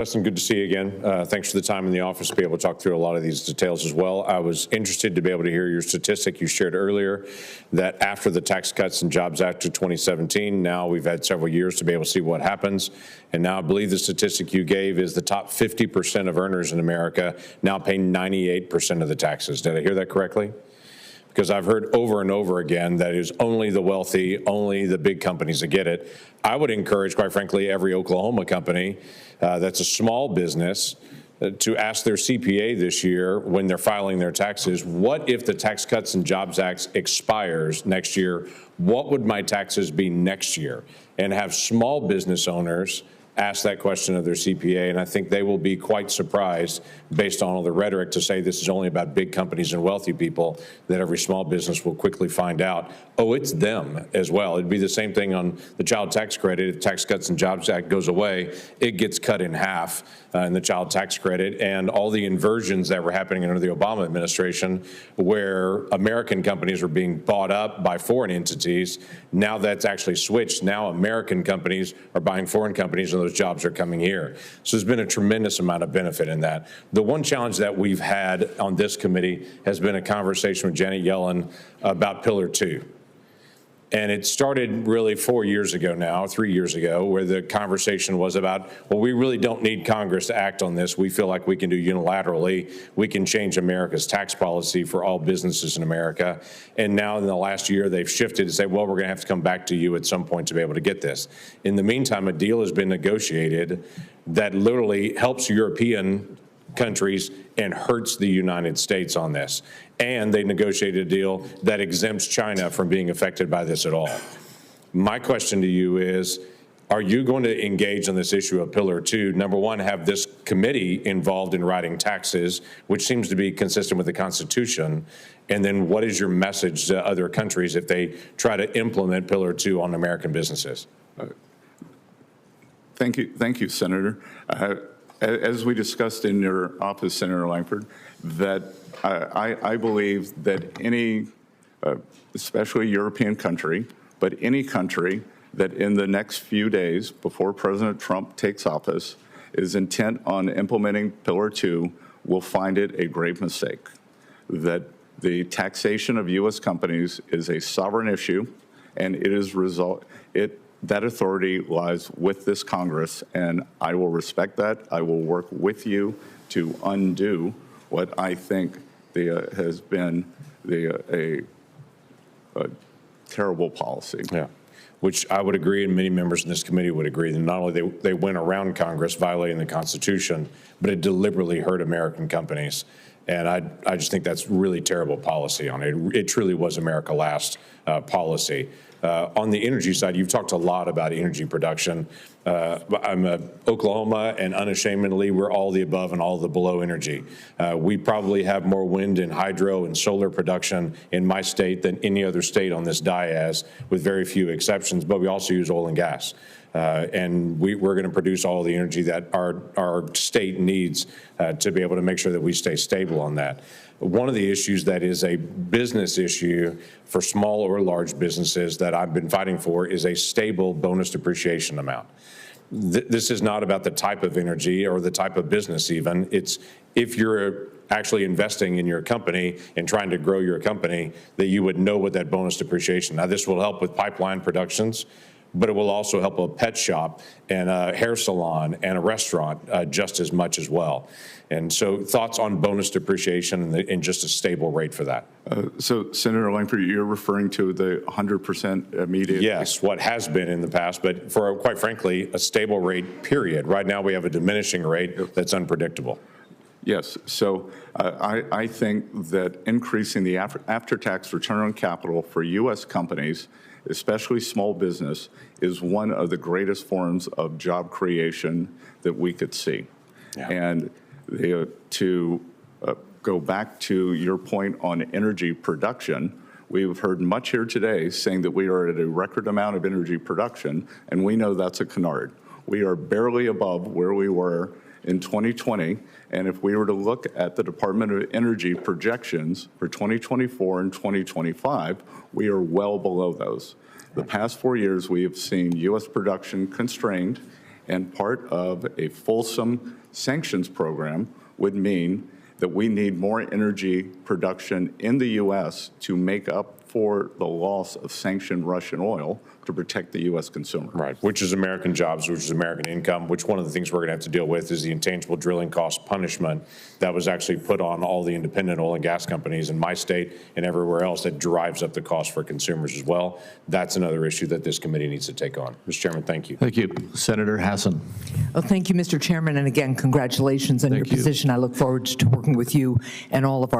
Bessent, good to see you again. Thanks for the time in the office to be able to talk through a lot of these details as well. I was interested to be able to hear your statistic you shared earlier that after the Tax Cuts and Jobs Act of 2017, now we've had several years to be able to see what happens. And now I believe the statistic you gave is the top 50% of earners in America now pay 98% of the taxes. Did I hear that correctly? Because I've heard over and over again that it is only the wealthy, only the big companies that get it. I would encourage, quite frankly, every Oklahoma company that's a small business to ask their CPA this year when they're filing their taxes, what if the Tax Cuts and Jobs Act expires next year? What would my taxes be next year? And have small business owners ask that question of their CPA, and I think they will be quite surprised based on all the rhetoric to say this is only about big companies and wealthy people, that every small business will quickly find out, oh, it's them as well. It'd be the same thing on the child tax credit. If Tax Cuts and Jobs Act goes away, it gets cut in half in the child tax credit, and all the inversions that were happening under the Obama administration where American companies were being bought up by foreign entities, now that's actually switched. Now American companies are buying foreign companies and those jobs are coming here. So there's been a tremendous amount of benefit in that. The one challenge that we've had on this committee has been a conversation with Janet Yellen about Pillar 2. And it started really 4 years ago now, 3 years ago, where the conversation was about, well, we really don't need Congress to act on this. We feel like we can do unilaterally. We can change America's tax policy for all businesses in America. And now in the last year, they've shifted to say, well, we're going to have to come back to you at some point to be able to get this. In the meantime, a deal has been negotiated that literally helps European countries and hurts the United States on this. And they negotiated a deal that exempts China from being affected by this at all. My question to you is, are you going to engage on this issue of Pillar 2? Number one, have this committee involved in writing taxes, which seems to be consistent with the Constitution. And then what is your message to other countries if they try to implement Pillar 2 on American businesses? Thank you, Senator. As we discussed in your office, Senator Lankford, that I believe that any, especially European country, but any country that in the next few days before President Trump takes office is intent on implementing Pillar 2 will find it a grave mistake. That the taxation of U.S. companies is a sovereign issue, and that authority lies with this Congress, and I will respect that. I will work with you to undo what I think has been a terrible policy. Yeah, which I would agree, and many members in this committee would agree, that not only they went around Congress violating the Constitution, but it deliberately hurt American companies. And I just think that's really terrible policy on it. It truly was America Last policy. On the energy side, you've talked a lot about energy production. I'm Oklahoma, and unashamedly, we're all the above and all the below energy. We probably have more wind and hydro and solar production in my state than any other state on this dais, with very few exceptions, but we also use oil and gas. And we're going to produce all the energy that our state needs to be able to make sure that we stay stable on that. One of the issues that is a business issue for small or large businesses that I've been fighting for is a stable bonus depreciation amount. This is not about the type of energy or the type of business even. It's if you're actually investing in your company and trying to grow your company, that you would know what that bonus depreciation. Now, this will help with pipeline productions, but it will also help a pet shop and a hair salon and a restaurant just as much as well. And so thoughts on bonus depreciation and just a stable rate for that? So, Senator Lankford, you're referring to the 100% immediate? Yes, what has been in the past, but for, quite frankly, a stable rate, period. Right now we have a diminishing rate that's unpredictable. Yes, so I think that increasing the after-tax return on capital for U.S. companies, especially small business, is one of the greatest forms of job creation that we could see. Yeah. And to go back to your point on energy production, we've heard much here today saying that we are at a record amount of energy production, and we know that's a canard. We are barely above where we were in 2020, and if we were to look at the Department of Energy projections for 2024 and 2025, we are well below those. The past 4 years, we have seen U.S. production constrained, And part of a fulsome sanctions program would mean that we need more energy production in the U.S. to make up for the loss of sanctioned Russian oil to protect the U.S. consumer. Right, which is American jobs, which is American income, which one of the things we're going to have to deal with is the intangible drilling cost punishment that was actually put on all the independent oil and gas companies in my state and everywhere else that drives up the cost for consumers as well. That's another issue that this committee needs to take on. Mr. Chairman, thank you. Thank you. Senator Hassan. Well, thank you, Mr. Chairman, and again, congratulations on your position. I look forward to working with you and all of our